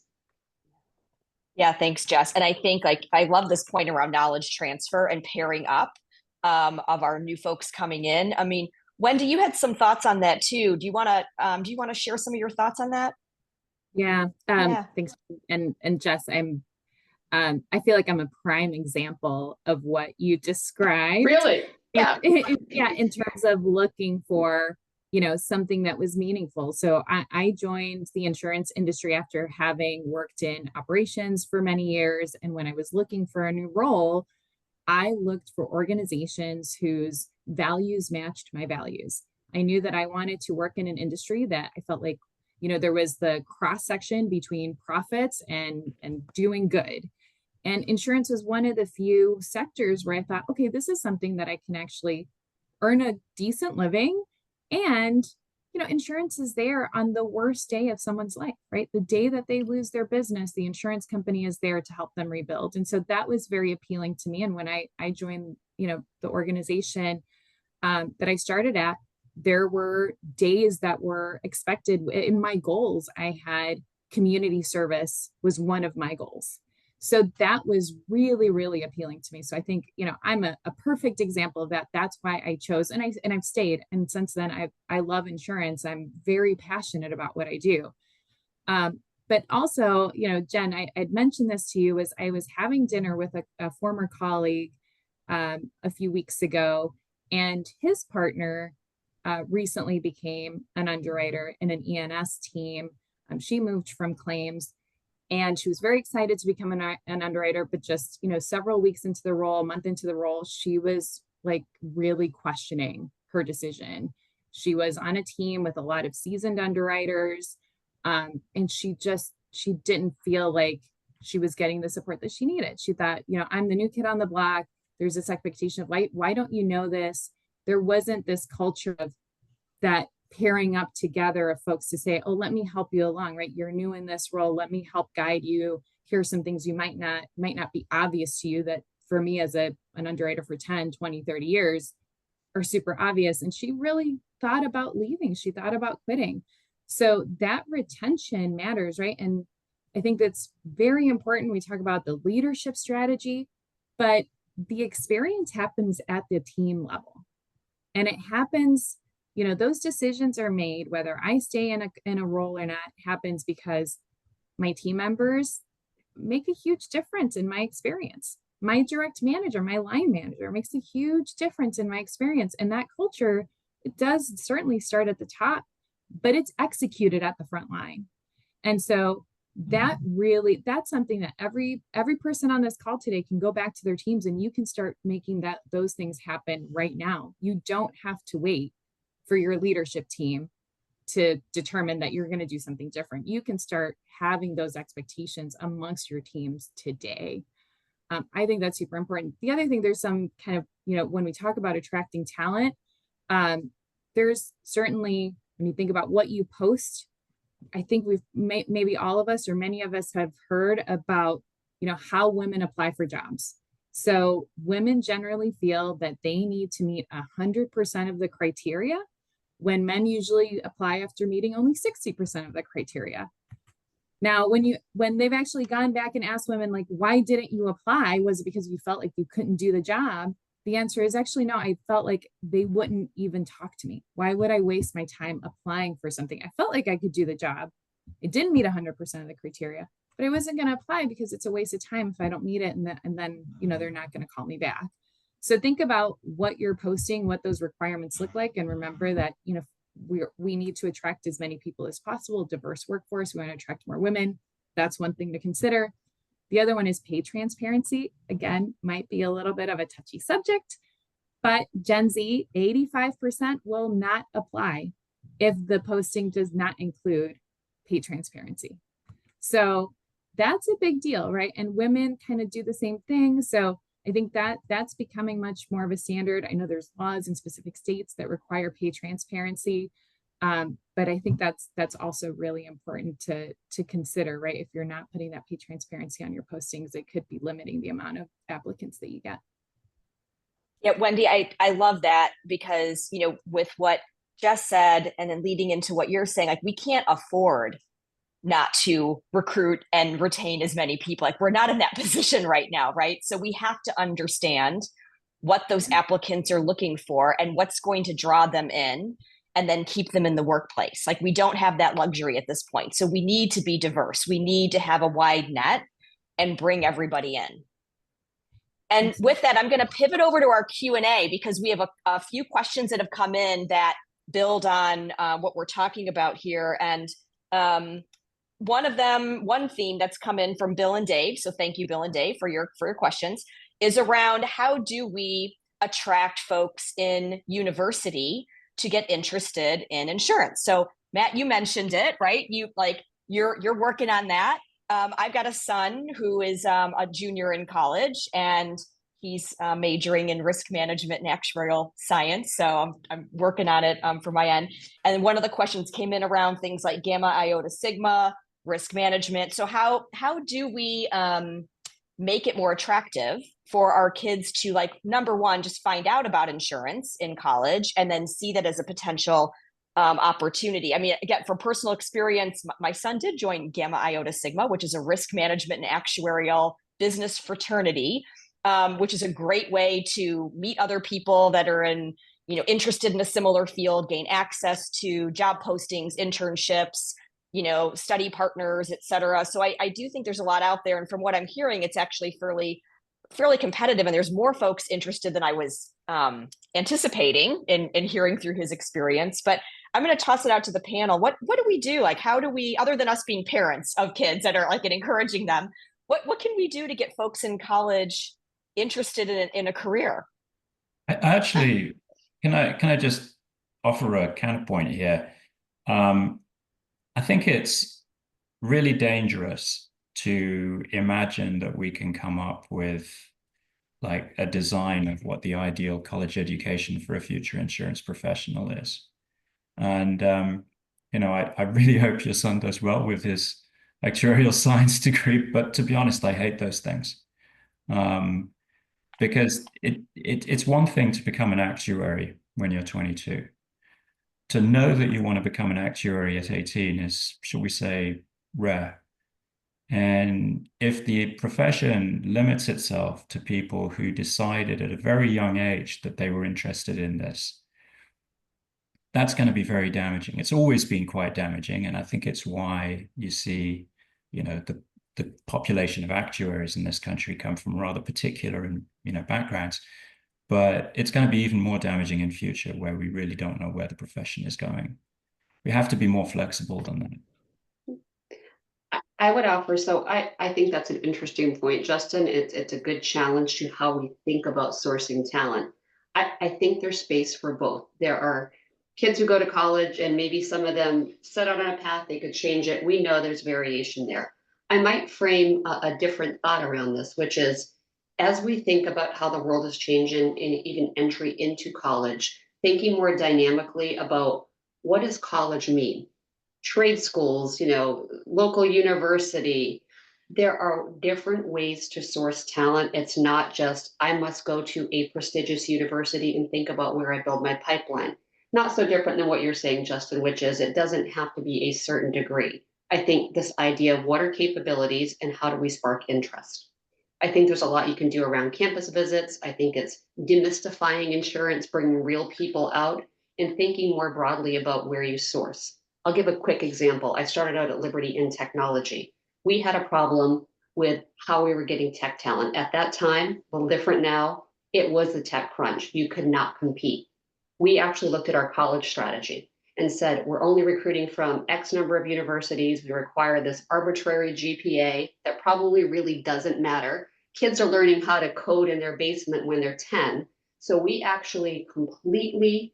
Speaker 1: Yeah, thanks, Jess. And I think I love this point around knowledge transfer and pairing up of our new folks coming in. I mean, Wendy, you had some thoughts on that too. Do you want to share some of your thoughts on that?
Speaker 6: Yeah. Thanks. And Jess, I feel like I'm a prime example of what you described.
Speaker 3: Really? Yeah.
Speaker 6: Yeah, in terms of looking for, something that was meaningful. So I joined the insurance industry after having worked in operations for many years. And when I was looking for a new role, I looked for organizations whose values matched my values. I knew that I wanted to work in an industry that I felt like, there was the cross section between profits and doing good. And insurance was one of the few sectors where I thought, okay, this is something that I can actually earn a decent living. And, insurance is there on the worst day of someone's life, right? The day that they lose their business, the insurance company is there to help them rebuild. And so that was very appealing to me. And when I joined, the organization that I started at, there were days that were expected in my goals. I had community service was one of my goals. So that was really, really appealing to me. So I think, I'm a perfect example of that. That's why I chose, and I've stayed. And since then, I love insurance. I'm very passionate about what I do. But also, Jen, I'd mentioned this to you as I was having dinner with a former colleague a few weeks ago, and his partner recently became an underwriter in an E&S team. She moved from claims, and she was very excited to become an underwriter, but just, several weeks into the role, a month into the role, she was like really questioning her decision. She was on a team with a lot of seasoned underwriters, and she didn't feel like she was getting the support that she needed. She thought, I'm the new kid on the block. There's this expectation of, why don't you know this? There wasn't this culture of that pairing up together of folks to say, oh, let me help you along, right? You're new in this role. Let me help guide you. Here are some things you might not be obvious to you that for me as an underwriter for 10, 20, 30 years are super obvious. And she really thought about leaving. She thought about quitting. So that retention matters, right? And I think that's very important. We talk about the leadership strategy, but the experience happens at the team level. And it happens, those decisions are made, whether I stay in a role or not, happens because my team members make a huge difference in my experience. My direct manager, my line manager makes a huge difference in my experience. And that culture, it does certainly start at the top, but it's executed at the front line. And so that's something that every person on this call today can go back to their teams, and you can start making those things happen right now. You don't have to wait for your leadership team to determine that you're going to do something different. You can start having those expectations amongst your teams today. I think that's super important. The other thing, there's some kind of, when we talk about attracting talent, there's certainly, when you think about what you post, I think maybe all of us or many of us have heard about, how women apply for jobs. So women generally feel that they need to meet 100% of the criteria, when men usually apply after meeting only 60% of the criteria. Now, when they've actually gone back and asked women, like, why didn't you apply? Was it because you felt like you couldn't do the job? The answer is actually no. I felt like they wouldn't even talk to me. Why would I waste my time applying for something? I felt like I could do the job. It didn't meet 100% of the criteria, but I wasn't going to apply because it's a waste of time if I don't meet it. And then, they're not going to call me back. So think about what you're posting, what those requirements look like. And remember that, we need to attract as many people as possible, diverse workforce. We want to attract more women. That's one thing to consider. The other one is pay transparency. Again, might be a little bit of a touchy subject, but Gen Z, 85% will not apply if the posting does not include pay transparency. So that's a big deal, right? And women kind of do the same thing. So I think that's becoming much more of a standard. I know there's laws in specific states that require pay transparency. But I think that's also really important to consider, right? If you're not putting that pay transparency on your postings, it could be limiting the amount of applicants that you get.
Speaker 1: Yeah, Wendy, I love that because, with what Jess said, and then leading into what you're saying, like, we can't afford not to recruit and retain as many people. Like, we're not in that position right now, right? So we have to understand what those applicants are looking for and what's going to draw them in, and then keep them in the workplace. Like, we don't have that luxury at this point. So we need to be diverse. We need to have a wide net and bring everybody in. And with that, I'm going to pivot over to our Q&A because we have a few questions that have come in that build on what we're talking about here. And one theme that's come in from Bill and Dave, so thank you, Bill and Dave, for your questions, is around how do we attract folks in university to get interested in insurance. So Matt, you mentioned it, right? You're working on that. I've got a son who is a junior in college, and he's majoring in risk management and actuarial science. So I'm working on it for my end. And one of the questions came in around things like gamma, iota, sigma, risk management. So how do we make it more attractive for our kids to, like, number one, just find out about insurance in college and then see that as a potential opportunity? I mean, again, from personal experience, my son did join Gamma Iota Sigma, which is a risk management and actuarial business fraternity, which is a great way to meet other people that are interested in a similar field, gain access to job postings, internships, study partners, et cetera. So I do think there's a lot out there. And from what I'm hearing, it's actually fairly competitive, and there's more folks interested than I was anticipating in hearing through his experience. But I'm going to toss it out to the panel. What do we do? Like, how do we, other than us being parents of kids that are like and encouraging them, what can we do to get folks in college interested in a career?
Speaker 4: I actually, can I just offer a counterpoint here? I think it's really dangerous to imagine that we can come up with like a design of what the ideal college education for a future insurance professional is. And, I really hope your son does well with his actuarial science degree, but to be honest, I hate those things. Because it's one thing to become an actuary when you're 22. To know that you want to become an actuary at 18 is, shall we say, rare. And if the profession limits itself to people who decided at a very young age that they were interested in this, that's going to be very damaging. It's always been quite damaging. And I think it's why you see, the population of actuaries in this country come from rather particular and, backgrounds. But it's going to be even more damaging in future, where we really don't know where the profession is going. We have to be more flexible than
Speaker 3: that. I would offer, so I think that's an interesting point, Justin. It's a good challenge to how we think about sourcing talent. I think there's space for both. There are kids who go to college and maybe some of them set out on a path, they could change it. We know there's variation there. I might frame a different thought around this, which is, as we think about how the world is changing in even entry into college, thinking more dynamically about what does college mean? Trade schools, local university. There are different ways to source talent. It's not just, I must go to a prestigious university and think about where I build my pipeline. Not so different than what you're saying, Justin, which is it doesn't have to be a certain degree. I think this idea of what are capabilities and how do we spark interest? I think there's a lot you can do around campus visits. I think it's demystifying insurance, bringing real people out, and thinking more broadly about where you source. I'll give a quick example. I started out at Liberty in technology. We had a problem with how we were getting tech talent. At that time, a little different now, it was the tech crunch. You could not compete. We actually looked at our college strategy and said, we're only recruiting from X number of universities. We require this arbitrary GPA that probably really doesn't matter. Kids are learning how to code in their basement when they're 10. So we actually completely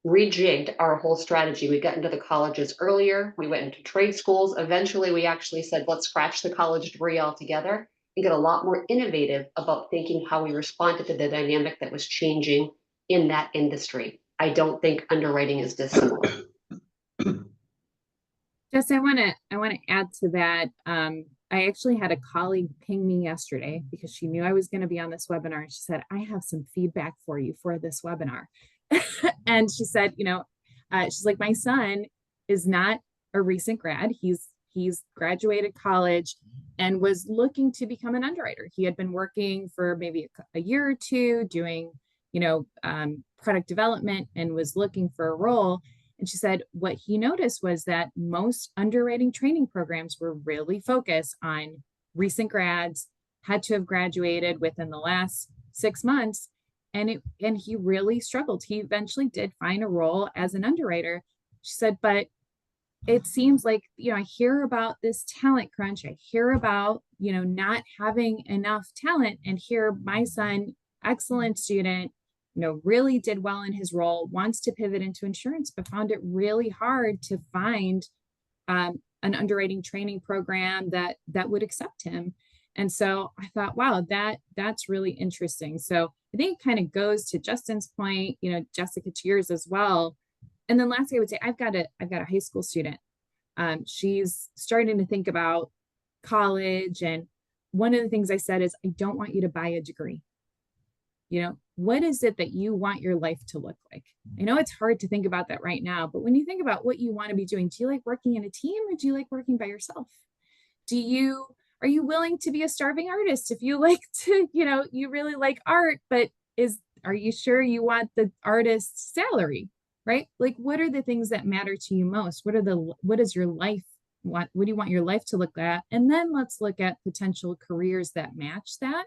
Speaker 3: rejigged our whole strategy. We got into the colleges earlier. We went into trade schools. Eventually, we actually said, let's scratch the college degree altogether and get a lot more innovative about thinking how we responded to the dynamic that was changing in that industry. I don't think underwriting is dissimilar.
Speaker 6: Jess, I want to add to that. I actually had a colleague ping me yesterday because she knew I was going to be on this webinar. And she said, I have some feedback for you for this webinar. And she said, she's like, my son is not a recent grad. He's graduated college and was looking to become an underwriter. He had been working for maybe a year or two doing, product development and was looking for a role. And she said what he noticed was that most underwriting training programs were really focused on recent grads, had to have graduated within the last 6 months. And he really struggled. He eventually did find a role as an underwriter. She said, but it seems like, I hear about this talent crunch. I hear about, not having enough talent, and here my son, excellent student, really did well in his role, wants to pivot into insurance, but found it really hard to find an underwriting training program that would accept him. And so I thought, wow, that's really interesting. So I think it kind of goes to Justin's point, Jessica, to yours as well. And then lastly, I would say I've got a high school student. She's starting to think about college. And one of the things I said is, I don't want you to buy a degree. What is it that you want your life to look like? I know it's hard to think about that right now, but when you think about what you want to be doing, do you like working in a team, or do you like working by yourself? Are you willing to be a starving artist if you like to, you really like art, but are you sure you want the artist's salary, right? Like, what are the things that matter to you most? What is your life? What do you want your life to look at? And then let's look at potential careers that match that.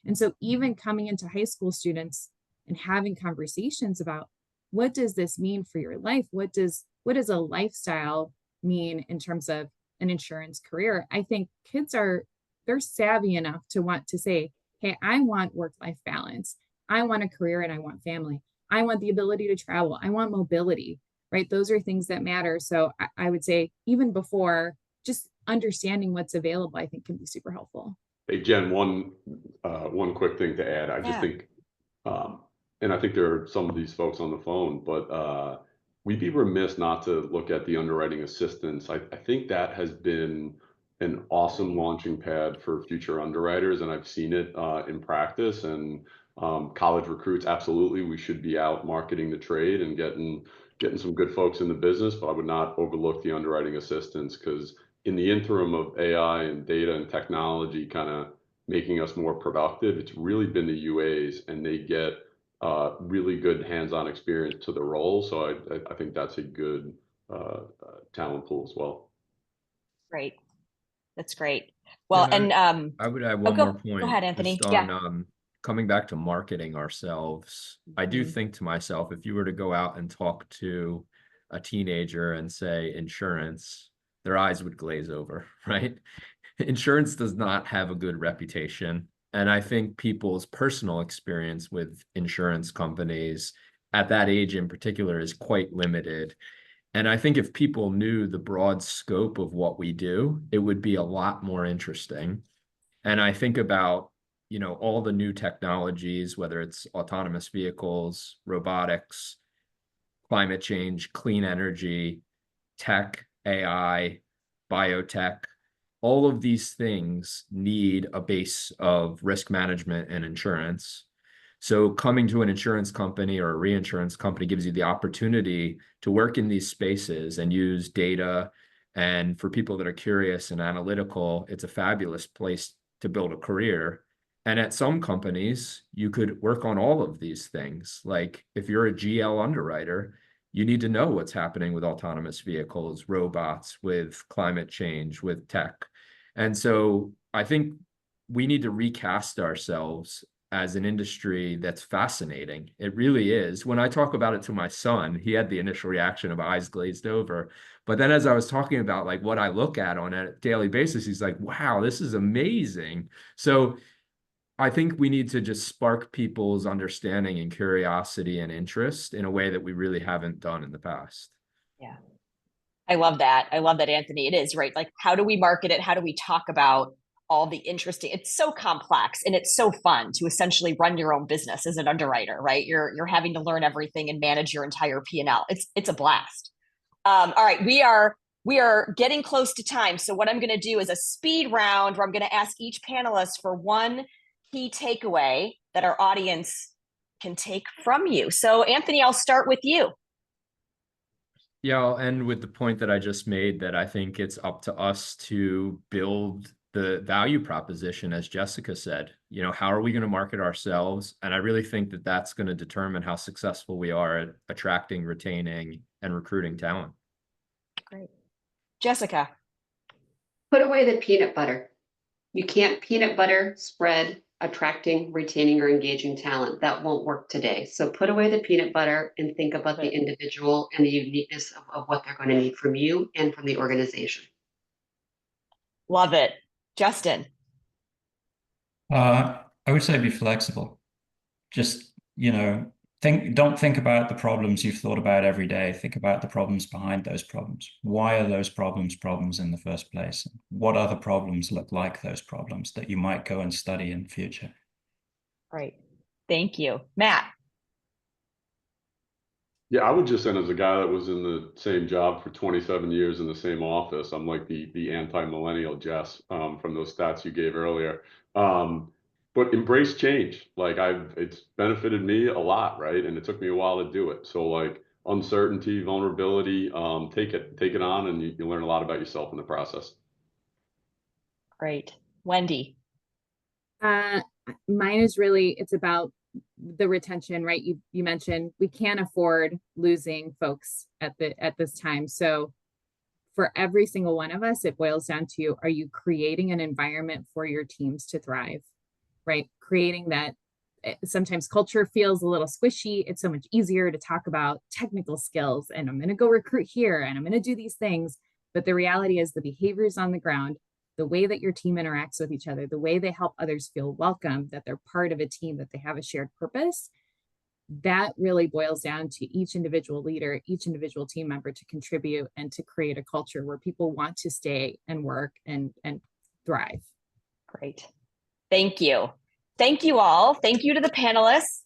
Speaker 6: And so even coming into high school students and having conversations about, what does this mean for your life? What does a lifestyle mean in terms of an insurance career? I think kids they're savvy enough to want to say, hey, I want work-life balance. I want a career and I want family. I want the ability to travel. I want mobility, right? Those are things that matter. So I would say, even before, just understanding what's available, I think, can be super helpful.
Speaker 5: Hey, Jen, one quick thing to add. I just think, and I think there are some of these folks on the phone, but we'd be remiss not to look at the underwriting assistance. I think that has been an awesome launching pad for future underwriters, and I've seen it in practice. And college recruits, absolutely, we should be out marketing the trade and getting some good folks in the business, but I would not overlook the underwriting assistance, because in the interim of AI and data and technology kind of making us more productive, it's really been the UAs, and they get really good hands-on experience to the role. So I think that's a good talent pool as well.
Speaker 1: Great. That's great. Well,
Speaker 2: I would add one more point.
Speaker 1: Go ahead, Anthony.
Speaker 2: Just on coming back to marketing ourselves. I do think to myself, if you were to go out and talk to a teenager and say insurance, their eyes would glaze over, right? Insurance does not have a good reputation. And I think people's personal experience with insurance companies at that age in particular is quite limited. And I think if people knew the broad scope of what we do, it would be a lot more interesting. And I think about, all the new technologies, whether it's autonomous vehicles, robotics, climate change, clean energy, tech, AI, biotech. All of these things need a base of risk management and insurance. So coming to an insurance company or a reinsurance company gives you the opportunity to work in these spaces and use data. And for people that are curious and analytical, it's a fabulous place to build a career. And at some companies, you could work on all of these things. Like if you're a GL underwriter, you need to know what's happening with autonomous vehicles, robots, with climate change, with tech. And so I think we need to recast ourselves as an industry that's fascinating. It really is. When I talk about it to my son, he had the initial reaction of eyes glazed over. But then as I was talking about like what I look at on a daily basis, he's like, wow, this is amazing. So I think we need to just spark people's understanding and curiosity and interest in a way that we really haven't done in the past.
Speaker 1: Yeah. I love that. I love that, Anthony. It is, right? Like, how do we market it? How do we talk about all the interesting, it's so complex and it's so fun to essentially run your own business as an underwriter, right? You're having to learn everything and manage your entire P&L. It's a blast. All right, we are getting close to time. So what I'm going to do is a speed round where I'm going to ask each panelist for one key takeaway that our audience can take from you. So Anthony, I'll start with you.
Speaker 2: Yeah, I'll end with the point that I just made, that I think it's up to us to build the value proposition, as Jessica said. How are we going to market ourselves? And I really think that that's going to determine how successful we are at attracting, retaining, and recruiting talent.
Speaker 1: Great. Jessica.
Speaker 3: Put away the peanut butter. You can't peanut butter spread attracting, retaining, or engaging talent. That won't work today. So put away the peanut butter and think about the individual and the uniqueness of what they're going to need from you and from the organization.
Speaker 1: Love it. Justin.
Speaker 4: I would say be flexible. Just, don't think about the problems you've thought about every day. Think about the problems behind those problems. Why are those problems in the first place? What other problems look like those problems that you might go and study in the future?
Speaker 1: Great. Thank you. Matt.
Speaker 5: Yeah, I would just say as a guy that was in the same job for 27 years in the same office, I'm like the anti-millennial Jess from those stats you gave earlier. But embrace change. Like it's benefited me a lot, right? And it took me a while to do it. So like uncertainty, vulnerability, take it on, and you learn a lot about yourself in the process.
Speaker 1: Great. Wendy.
Speaker 6: Mine is really, it's about the retention, right? You mentioned we can't afford losing folks at this time. So for every single one of us, it boils down to, are you creating an environment for your teams to thrive, right? Creating that. Sometimes culture feels a little squishy. It's so much easier to talk about technical skills and I'm going to go recruit here and I'm going to do these things. But the reality is the behaviors on the ground, the way that your team interacts with each other, the way they help others feel welcome, that they're part of a team, that they have a shared purpose, that really boils down to each individual leader, each individual team member to contribute and to create a culture where people want to stay and work and thrive.
Speaker 1: Great. Thank you. Thank you all. Thank you to the panelists.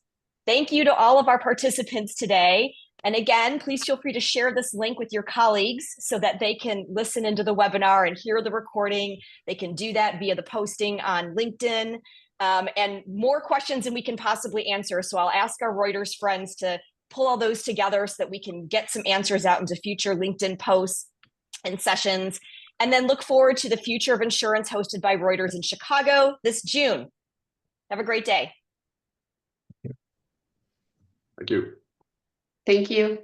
Speaker 1: Thank you to all of our participants today. And again, please feel free to share this link with your colleagues so that they can listen into the webinar and hear the recording. They can do that via the posting on LinkedIn. And more questions than we can possibly answer. So I'll ask our Reuters friends to pull all those together so that we can get some answers out into future LinkedIn posts and sessions. And then look forward to the Future of Insurance hosted by Reuters in Chicago this June. Have a great day.
Speaker 5: Thank you.
Speaker 3: Thank you.